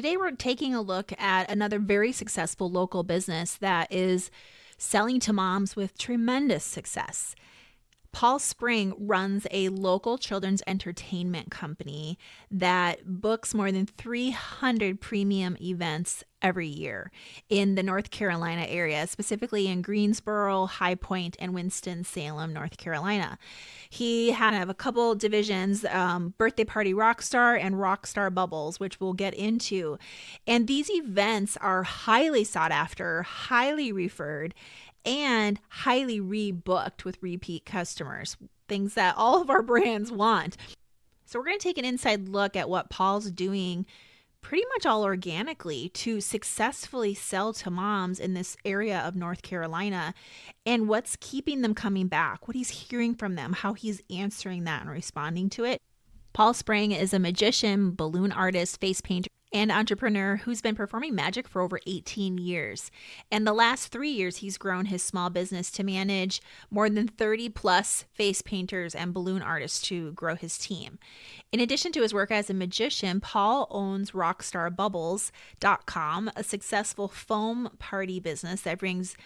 Today, we're taking a look at another very successful local business that is selling to moms with tremendous success. Paul Spring runs a local children's entertainment company that books more than 300 premium events every year in the North Carolina area, specifically in Greensboro, High Point, and Winston-Salem, North Carolina. He had a couple divisions, Birthday Party Rockstar and Rockstar Bubbles, which we'll get into. And these events are highly sought after, highly referred, and highly rebooked with repeat customers, things that all of our brands want. So, we're going to take an inside look at what Paul's doing pretty much all organically to successfully sell to moms in this area of North Carolina and what's keeping them coming back, what he's hearing from them, how he's answering that and responding to it. Paul Spring is a magician, balloon artist, face painter, and entrepreneur who's been performing magic for over 18 years. And the last 3 years, he's grown his small business to manage more than 30 plus face painters and balloon artists to grow his team. In addition to his work as a magician, Paul owns rockstarbubbles.com, a successful foam party business that brings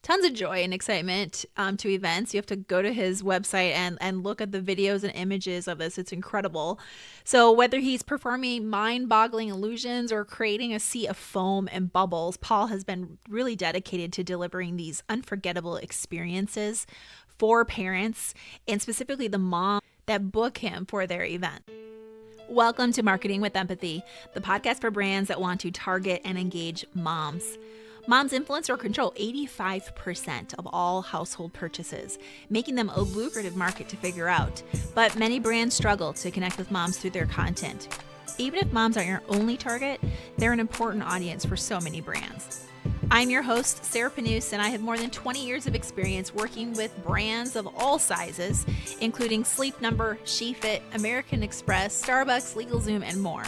tons of joy and excitement to events. You have to go to his website and look at the videos and images of this. It's incredible. So whether he's performing mind-boggling illusions or creating a sea of foam and bubbles, Paul has been really dedicated to delivering these unforgettable experiences for parents and specifically the mom that book him for their event. Welcome to Marketing with Empathy, the podcast for brands that want to target and engage moms. Moms influence or control 85% of all household purchases, making them a lucrative market to figure out. But many brands struggle to connect with moms through their content. Even if moms aren't your only target, they're an important audience for so many brands. I'm your host, Sarah Panus, and I have more than 20 years of experience working with brands of all sizes, including Sleep Number, SheFit, American Express, Starbucks, LegalZoom, and more.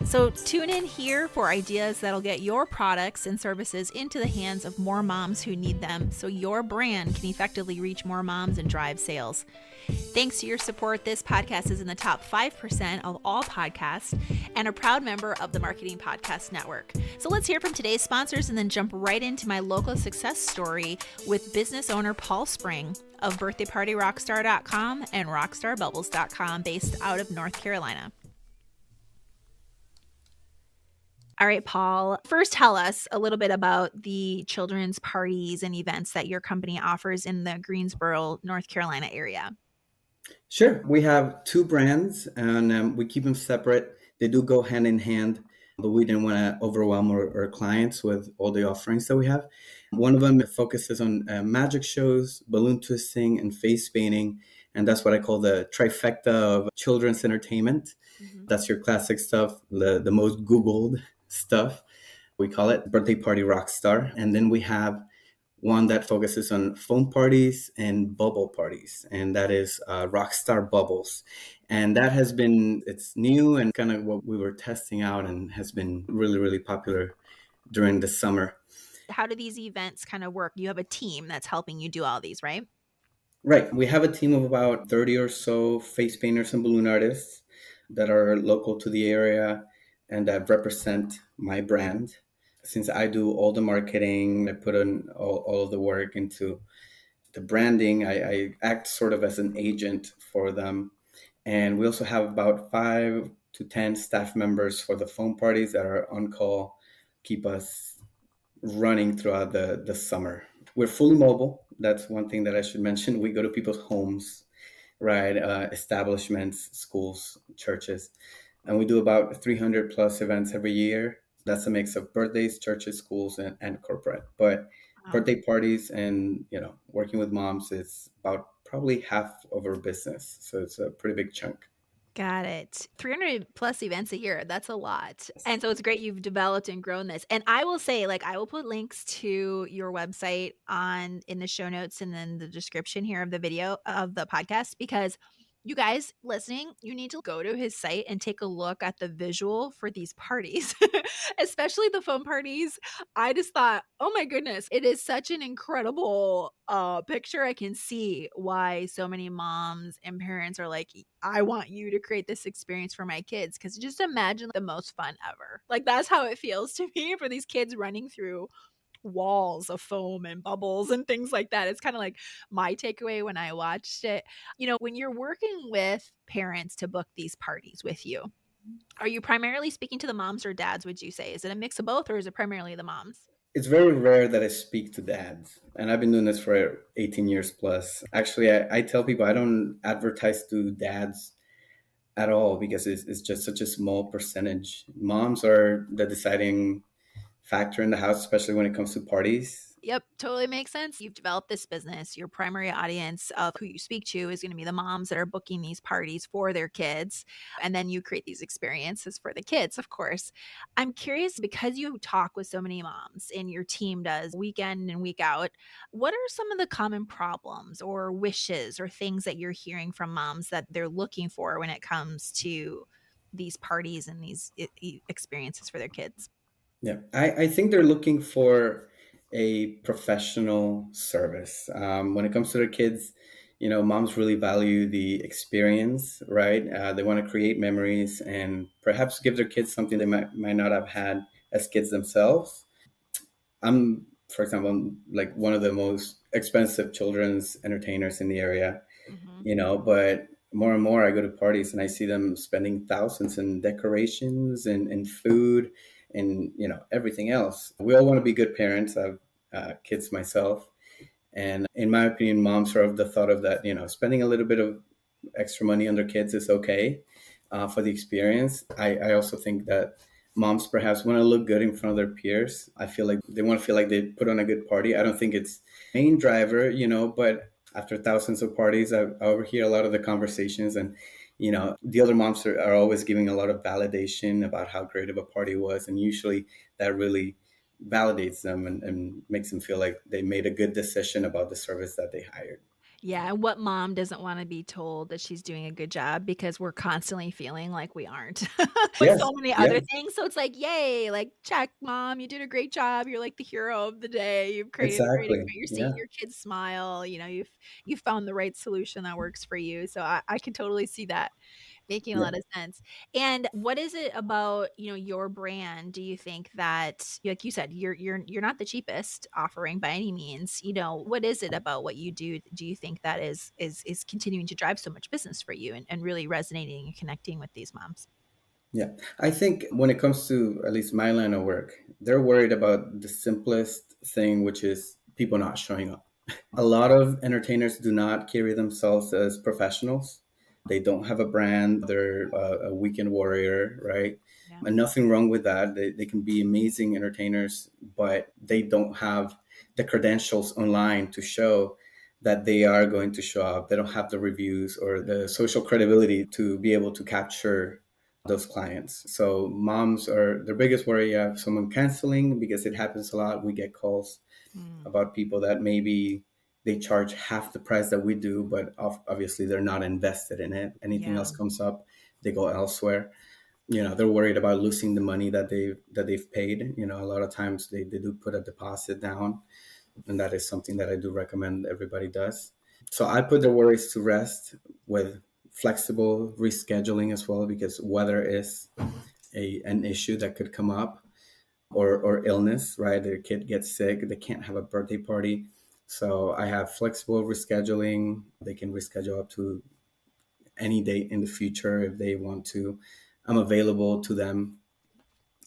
So tune in here for ideas that'll get your products and services into the hands of more moms who need them so your brand can effectively reach more moms and drive sales. Thanks to your support, this podcast is in the top 5% of all podcasts and a proud member of the Marketing Podcast Network. So let's hear from today's sponsors and then jump right into my local success story with business owner Paul Spring of birthdaypartyrockstar.com and rockstarbubbles.com based out of North Carolina. All right, Paul, first tell us a little bit about the children's parties and events that your company offers in the Greensboro, North Carolina area. Sure. We have two brands and we keep them separate. They do go hand in hand, but we didn't want to overwhelm our clients with all the offerings that we have. One of them focuses on magic shows, balloon twisting, and face painting. And that's what I call the trifecta of children's entertainment. Mm-hmm. That's your classic stuff, the most Googled stuff. We call it Birthday Party Rockstar. And then we have one that focuses on foam parties and bubble parties, and that is Rockstar Bubbles. And that it's new and kind of what we were testing out and has been really, really popular during the summer. How do these events kind of work? You have a team that's helping you do all these, right? Right. We have a team of about 30 or so face painters and balloon artists that are local to the area and that represent my brand. Since I do all the marketing, I put in all of the work into the branding, I act sort of as an agent for them. And we also have about 5 to 10 staff members for the phone parties that are on call, keep us running throughout the summer. We're fully mobile. That's one thing that I should mention. We go to people's homes, right? Establishments, schools, churches. And we do about 300 plus events every year. That's a mix of birthdays, churches, schools, and corporate. But birthday parties and, working with moms is about probably half of our business. So it's a pretty big chunk. Got it. 300 plus events a year. That's a lot. And so it's great you've developed and grown this. And I will say, I will put links to your website in the show notes and then the description here of the video of the podcast, because You guys listening, you need to go to his site and take a look at the visual for these parties, especially the foam parties. I just thought, "Oh my goodness, it is such an incredible, picture." I can see why so many moms and parents are like, "I want you to create this experience for my kids." Because just imagine the most fun ever. Like, that's how it feels to me for these kids running through walls of foam and bubbles and things like that. It's kinda like my takeaway when I watched it. When you're working with parents to book these parties with you, are you primarily speaking to the moms or dads, would you say? Is it a mix of both, or is it primarily the moms? It's very rare that I speak to dads, and I've been doing this for 18 years plus. Actually, I tell people I don't advertise to dads at all because it's just such a small percentage. Moms are the deciding factor in the house, especially when it comes to parties. Yep, totally makes sense. You've developed this business. Your primary audience of who you speak to is going to be the moms that are booking these parties for their kids. And then you create these experiences for the kids, of course. I'm curious because you talk with so many moms and your team does week in and week out, what are some of the common problems or wishes or things that you're hearing from moms that they're looking for when it comes to these parties and these experiences for their kids? Yeah, I think they're looking for a professional service. When it comes to their kids, moms really value the experience, right? They want to create memories and perhaps give their kids something they might not have had as kids themselves. I'm, for example, like one of the most expensive children's entertainers in the area, Hmm. but more and more I go to parties and I see them spending thousands in decorations and food and, everything else. We all want to be good parents. I have kids myself. And in my opinion, moms are of the thought of that, spending a little bit of extra money on their kids is okay for the experience. I also think that moms perhaps want to look good in front of their peers. I feel like they want to feel like they put on a good party. I don't think it's main driver, but after thousands of parties, I overhear a lot of the conversations and the other moms are always giving a lot of validation about how great of a party was. And usually that really validates them and makes them feel like they made a good decision about the service that they hired. Yeah, and what mom doesn't wanna be told that she's doing a good job because we're constantly feeling like we aren't with Yes. so many other Yes. things, so it's like, "Yay, like, check, mom, you did a great job, you're like the hero of the day, you've created a great Exactly. experience, you're seeing Yeah. your kids smile, you've found the right solution that works for you," so I can totally see that making a Yeah. lot of sense. And what is it about, your brand, do you think that like you said, you're not the cheapest offering by any means, what is it about what you do you think that is continuing to drive so much business for you and really resonating and connecting with these moms? Yeah. I think when it comes to at least my line of work, they're worried about the simplest thing, which is people not showing up. A lot of entertainers do not carry themselves as professionals. They don't have a brand. They're a weekend warrior, right? Yeah. And nothing wrong with that. They can be amazing entertainers, but they don't have the credentials online to show that they are going to show up. They don't have the reviews or the social credibility to be able to capture those clients. So moms are their biggest worry. You have someone canceling because it happens a lot. We get calls Mm. about people that maybe they charge half the price that we do, but obviously they're not invested in it. Anything Yeah. else comes up, they go elsewhere. They're worried about losing the money that they've paid. A lot of times they do put a deposit down, and that is something that I do recommend everybody does. So I put their worries to rest with flexible rescheduling as well, because weather is an issue that could come up, or illness, right? Their kid gets sick, they can't have a birthday party. So I have flexible rescheduling. They can reschedule up to any date in the future if they want to. I'm available to them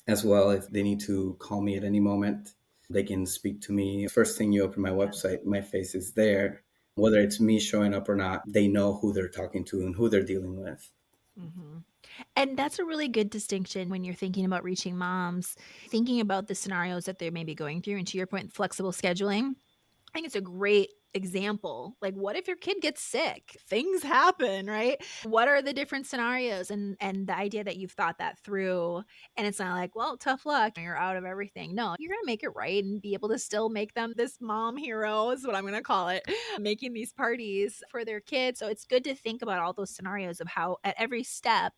as well if they need to call me at any moment. They can speak to me. First thing you open my website, my face is there. Whether it's me showing up or not, they know who they're talking to and who they're dealing with. Mhm. And that's a really good distinction when you're thinking about reaching moms, thinking about the scenarios that they may be going through, and to your point, flexible scheduling. I think it's a great example. Like, what if your kid gets sick? Things happen, right? What are the different scenarios? And the idea that you've thought that through, and it's not like, well, tough luck, you're out of everything. No, you're gonna make it right and be able to still make them this mom hero, is what I'm gonna call it, making these parties for their kids. So it's good to think about all those scenarios of how at every step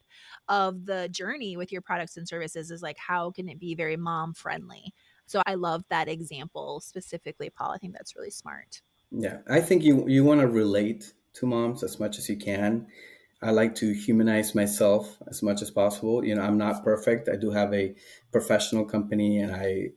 of the journey with your products and services is like, how can it be very mom friendly? So I love that example specifically, Paul. I think that's really smart. Yeah, I think you want to relate to moms as much as you can. I like to humanize myself as much as possible. I'm not perfect. I do have a professional company, and I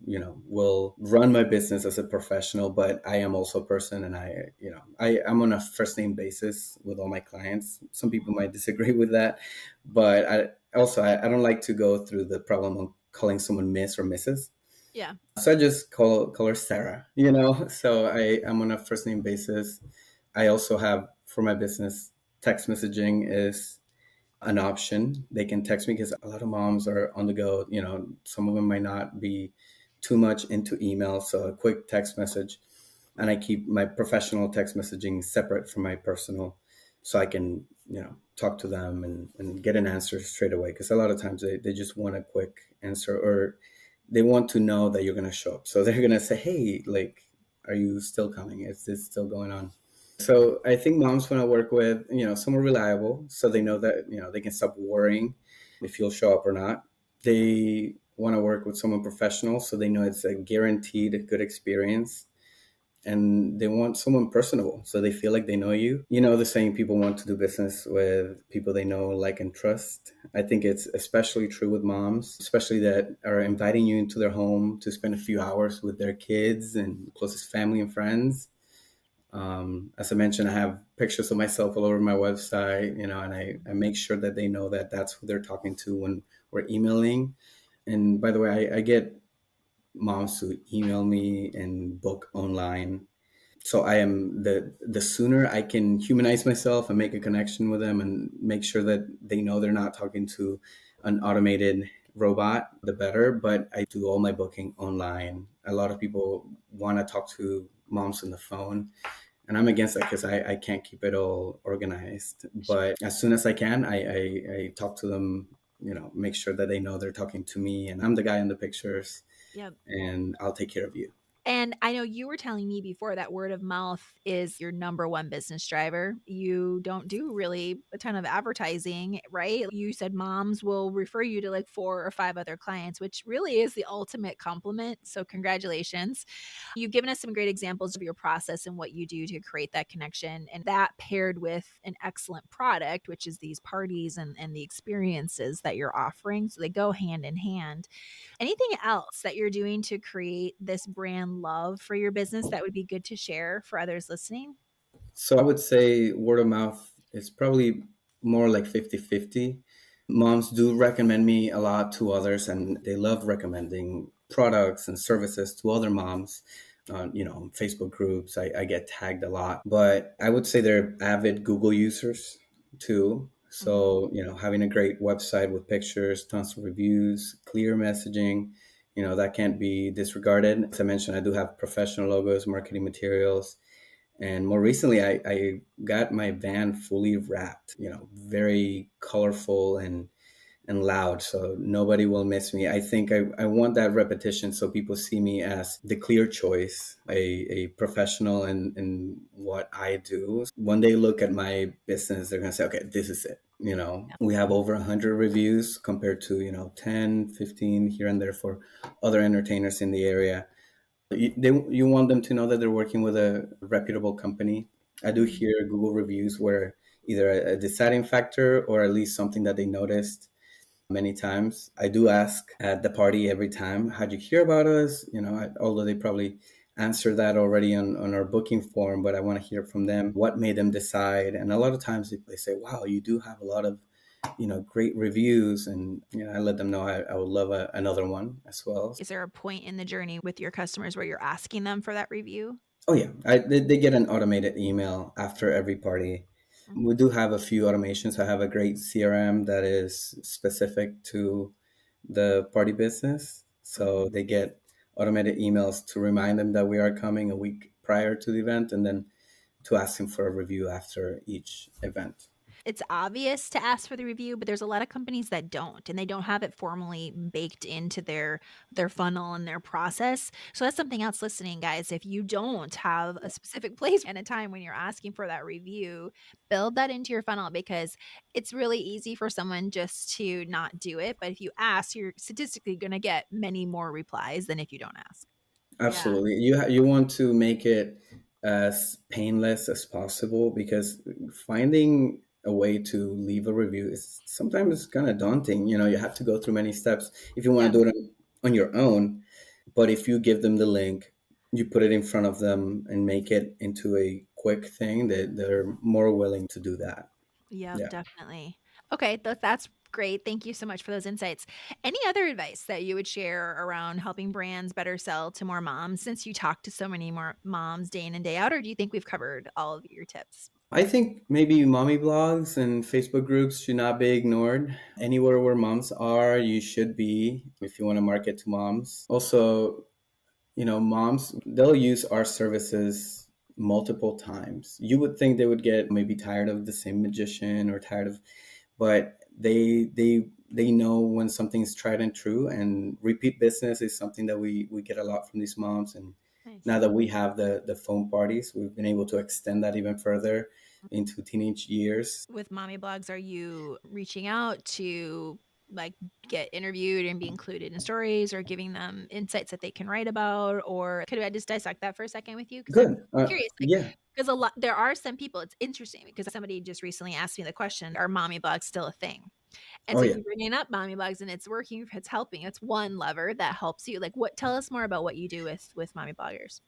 will run my business as a professional, but I am also a person, and I'm on a first name basis with all my clients. Some people might disagree with that, but I don't like to go through the problem of calling someone Miss or Mrs. Yeah. So I just call her Sarah. So I'm on a first name basis. I also have for my business, text messaging is an option. They can text me because a lot of moms are on the go. Some of them might not be too much into email, so a quick text message. And I keep my professional text messaging separate from my personal, so I can talk to them and get an answer straight away. Because a lot of times they just want a quick answer, or they want to know that you're going to show up. So they're going to say, hey, like, are you still coming? Is this still going on? So I think moms want to work with, someone reliable, so they know that, they can stop worrying if you'll show up or not. They want to work with someone professional, so they know it's a guaranteed good experience. And they want someone personable, so they feel like they know you. The saying, people want to do business with people they know, like, and trust. I think it's especially true with moms, especially that are inviting you into their home to spend a few hours with their kids and closest family and friends. As I mentioned, I have pictures of myself all over my website, and I make sure that they know that that's who they're talking to when we're emailing. And by the way, I get moms to email me and book online. So I am the sooner I can humanize myself and make a connection with them and make sure that they know they're not talking to an automated robot, the better. But I do all my booking online. A lot of people want to talk to moms on the phone, and I'm against that because I can't keep it all organized. But as soon as I can, I talk to them, make sure that they know they're talking to me and I'm the guy in the pictures, Yep. and I'll take care of you. And I know you were telling me before that word of mouth is your number one business driver. You don't do really a ton of advertising, right? You said moms will refer you to like 4 or 5 other clients, which really is the ultimate compliment. So, congratulations. You've given us some great examples of your process and what you do to create that connection. And that paired with an excellent product, which is these parties and the experiences that you're offering. So, they go hand in hand. Anything else that you're doing to create this brand love for your business that would be good to share for others listening? So I would say word of mouth is probably more like 50-50. Moms do recommend me a lot to others, and they love recommending products and services to other moms. On Facebook groups, I get tagged a lot, but I would say they're avid Google users too. Mhm. So, having a great website with pictures, tons of reviews, clear messaging, that can't be disregarded. As I mentioned, I do have professional logos, marketing materials, and more recently, I got my van fully wrapped, very colorful and loud, so nobody will miss me. I think I want that repetition so people see me as the clear choice, a professional in what I do. When they look at my business, they're going to say, okay, this is it. Yeah. We have over 100 reviews compared to, 10, 15 here and there for other entertainers in the area. You want them to know that they're working with a reputable company. I do Mhm. hear Google reviews where either a deciding factor or at least something that they noticed many times. I do ask at the party every time, how'd you hear about us? Although they probably answer that already on our booking form, but I want to hear from them what made them decide. And a lot of times they say, wow, you do have a lot of great reviews, and I let them know I would love another one as well. Is there a point in the journey with your customers where you're asking them for that review? Oh yeah, they get an automated email after every party. Mm. We do have a few automations. I have a great CRM that is specific to the party business, so they get automated emails to remind them that we are coming a week prior to the event, and then to asking for a review after each event. It's obvious to ask for the review, but there's a lot of companies that don't, and they don't have it formally baked into their funnel and their process. So that's something else listening, guys. If you don't have a specific place and a time when you're asking for that review, build that into your funnel because it's really easy for someone just to not do it. But if you ask, you're statistically going to get many more replies than if you don't ask. Yeah. Absolutely. You want to make it as painless as possible because finding a way to leave a review is sometimes kind of daunting. You have to go through many steps if you want Yeah. to do it on your own. But if you give them the link, you put it in front of them and make it into a quick thing, that they're more willing to do that. Yep, Yeah. definitely. Okay, that's great. Thank you so much for those insights. Any other advice that you would share around helping brands better sell to more moms since you talk to so many more moms day in and day out, or do you think we've covered all of your tips? I think maybe mommy blogs and Facebook groups should not be ignored. Anywhere where moms are, you should be if you want to market to moms. Also, moms, they'll use our services multiple times. You would think they would get maybe tired of the same magician or tired of, but they know when something's tried and true, and repeat business is something that we get a lot from these moms. And Nice. now that we have the phone parties, we've been able to extend that even further into teenage years. With mommy blogs, are you reaching out to like get interviewed and be included in stories or giving them insights that they can write about? Or could I just dissect that for a second with you? Because I'm Good. curious, like, Yeah. because a lot there are some people, it's interesting because somebody just recently asked me the question, are mommy blogs still a thing? And Oh so yeah. you're bringing up mommy blogs and it's working, it's helping. It's one lever that helps you. Like what tell us more about what you do with mommy bloggers.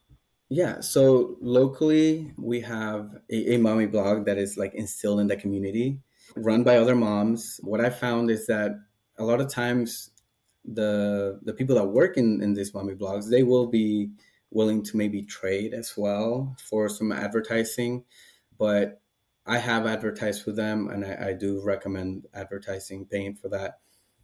Yeah, so locally we have a mommy blog that is like instilled in the community, run by other moms. What I found is that a lot of times the people that work in these mommy blogs, they will be willing to maybe trade as well for some advertising, but I have advertised with them, and I do recommend advertising, paying for that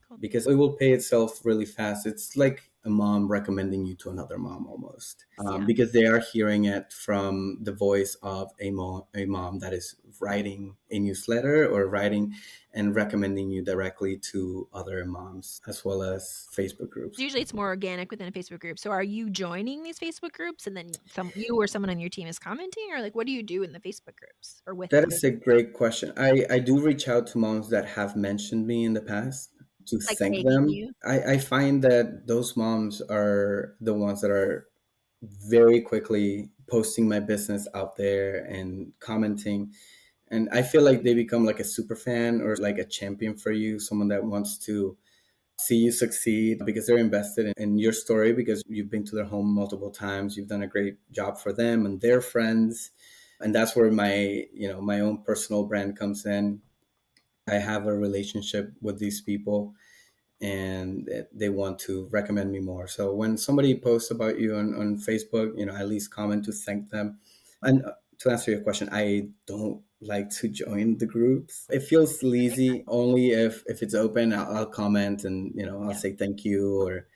Cool. because it will pay itself really fast. It's like a mom recommending you to another mom almost, Yeah. because they are hearing it from the voice of a mom that is writing a newsletter or writing and recommending you directly to other moms as well as Facebook groups. Usually it's more organic within a Facebook group. So are you joining these Facebook groups and then you or someone on your team is commenting or like what do you do in the Facebook groups or with That them? is a great question. I do reach out to moms that have mentioned me in the past to Like thank tagging them. you? I find that those moms are the ones that are very quickly posting my business out there and commenting. And I feel like they become like a super fan or like a champion for you, someone that wants to see you succeed because they're invested in your story because you've been to their home multiple times. You've done a great job for them and their friends. And that's where my own personal brand comes in. I have a relationship with these people and they want to recommend me more. So when somebody posts about you on Facebook, at least comment to thank them. And to answer your question, I don't like to join the groups. It feels lazy. Only if it's open, I'll comment and I'll Yeah. say thank you, or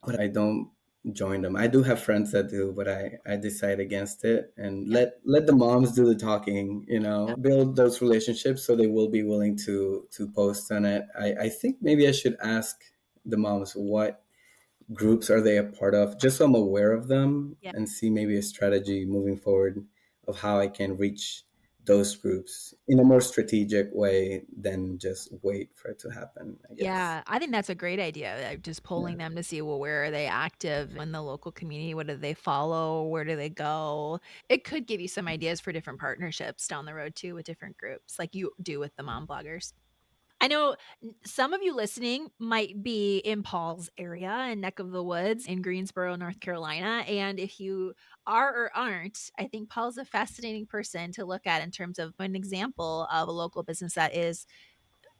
but I don't join them. I do have friends that do, but I decide against it and Yeah. let the moms do the talking, Yeah. build those relationships so they will be willing to post on it. I think maybe I should ask the moms what groups are they a part of, just so I'm aware of them Yeah. and see maybe a strategy moving forward of how I can reach those groups in a more strategic way than just wait for it to happen, I guess. Yeah, I think that's a great idea, just Yeah. polling them to see, well, where are they active in the local community? What do they follow? Where do they go? It could give you some ideas for different partnerships down the road too with different groups like you do with the mom bloggers. I know some of you listening might be in Paul's area and neck of the woods in Greensboro, North Carolina. And if you are or aren't, I think Paul's a fascinating person to look at in terms of an example of a local business that is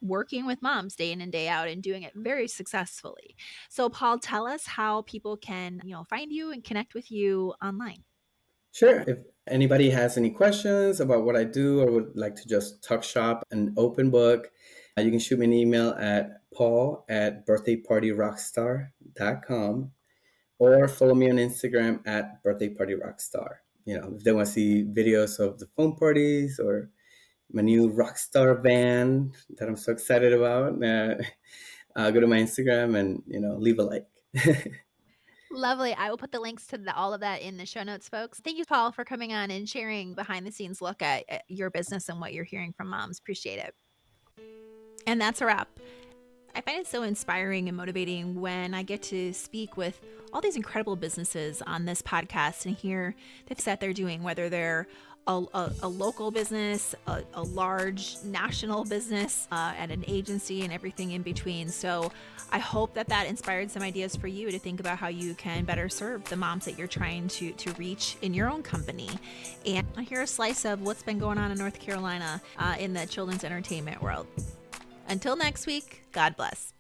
working with moms day in and day out and doing it very successfully. So, Paul, tell us how people can, find you and connect with you online. Sure. If anybody has any questions about what I do or would like to just talk shop, an open book, you can shoot me an email at paul@birthdaypartyrockstar.com or follow me on Instagram at birthdaypartyrockstar. if they want to see videos of the foam parties or my new rock star van that I'm so excited about, go to my Instagram and leave a like. Lovely. I will put the links to all of that in the show notes, folks. Thank you, Paul, for coming on and sharing behind the scenes look at your business and what you're hearing from moms. Appreciate it. And that's a wrap. I find it so inspiring and motivating when I get to speak with all these incredible businesses on this podcast and hear the things that they're doing, whether they're a local business, a large national business, and an agency, and everything in between. So I hope that inspired some ideas for you to think about how you can better serve the moms that you're trying to reach in your own company. And I hear a slice of what's been going on in North Carolina in the children's entertainment world. Until next week, God bless.